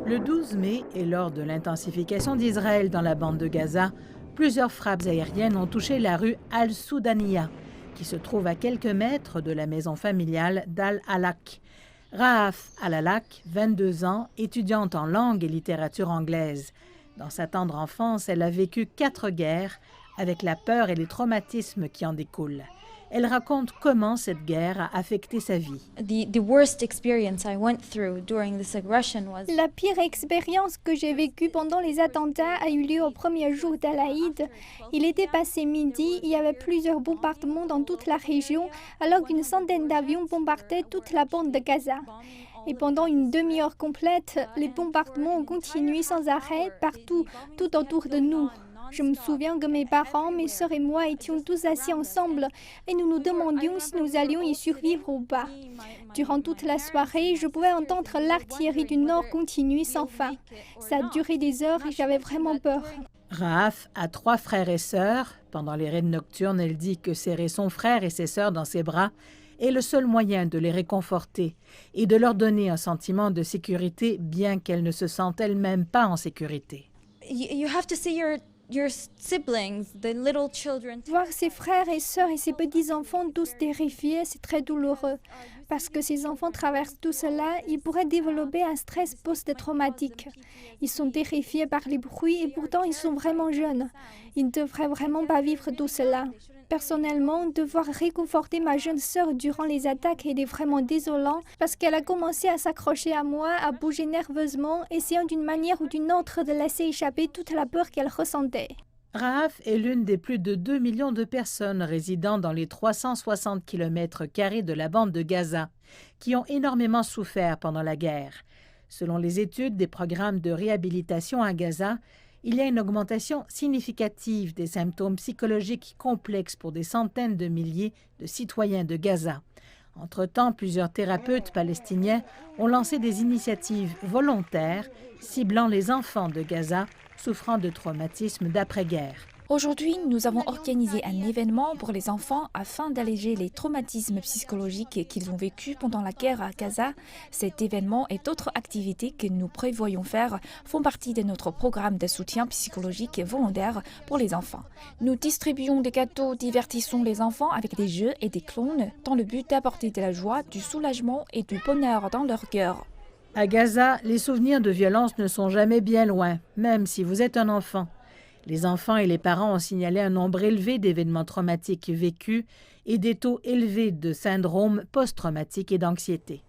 Le 12 mai et lors de l'intensification d'Israël dans la bande de Gaza, plusieurs frappes aériennes ont touché la rue Al-Soudaniya, qui se trouve à quelques mètres de la maison familiale d'Al-Halak. Rahaf Al-Halak, 22 ans, étudiante en langue et littérature anglaise. Dans sa tendre enfance, elle a vécu 4 guerres avec la peur et les traumatismes qui en découlent. Elle raconte comment cette guerre a affecté sa vie. La pire expérience que j'ai vécue pendant les attentats a eu lieu au premier jour d'Al-Aïd. Il était passé midi, il y avait plusieurs bombardements dans toute la région, alors qu'une centaine d'avions bombardaient toute la bande de Gaza. Et pendant une demi-heure complète, les bombardements ont continué sans arrêt partout, tout autour de nous. Je me souviens que mes parents, mes sœurs et moi étions tous assis ensemble et nous nous demandions si nous allions y survivre ou pas. Durant toute la soirée, je pouvais entendre l'artillerie du Nord continuer sans fin. Ça a duré des heures et j'avais vraiment peur. Rahaf a 3 frères et sœurs. Pendant les raids nocturnes, elle dit que serrer son frère et ses sœurs dans ses bras est le seul moyen de les réconforter et de leur donner un sentiment de sécurité, bien qu'elles ne se sentent elles-mêmes pas en sécurité. Voir ses frères et sœurs et ses petits-enfants tous terrifiés, c'est très douloureux. Parce que ces enfants traversent tout cela, ils pourraient développer un stress post-traumatique. Ils sont terrifiés par les bruits et pourtant ils sont vraiment jeunes. Ils ne devraient vraiment pas vivre tout cela. Personnellement, devoir réconforter ma jeune sœur durant les attaques était vraiment désolant parce qu'elle a commencé à s'accrocher à moi, à bouger nerveusement, essayant d'une manière ou d'une autre de laisser échapper toute la peur qu'elle ressentait. Rahaf est l'une des plus de 2 millions de personnes résidant dans les 360 km² de la bande de Gaza, qui ont énormément souffert pendant la guerre. Selon les études des programmes de réhabilitation à Gaza, il y a une augmentation significative des symptômes psychologiques complexes pour des centaines de milliers de citoyens de Gaza. Entre-temps, plusieurs thérapeutes palestiniens ont lancé des initiatives volontaires ciblant les enfants de Gaza souffrant de traumatismes d'après-guerre. Aujourd'hui, nous avons organisé un événement pour les enfants afin d'alléger les traumatismes psychologiques qu'ils ont vécus pendant la guerre à Gaza. Cet événement et d'autres activités que nous prévoyons faire font partie de notre programme de soutien psychologique et volontaire pour les enfants. Nous distribuons des gâteaux, divertissons les enfants avec des jeux et des clowns dans le but d'apporter de la joie, du soulagement et du bonheur dans leur cœur. À Gaza, les souvenirs de violence ne sont jamais bien loin, même si vous êtes un enfant. Les enfants et les parents ont signalé un nombre élevé d'événements traumatiques vécus et des taux élevés de syndrome post-traumatique et d'anxiété.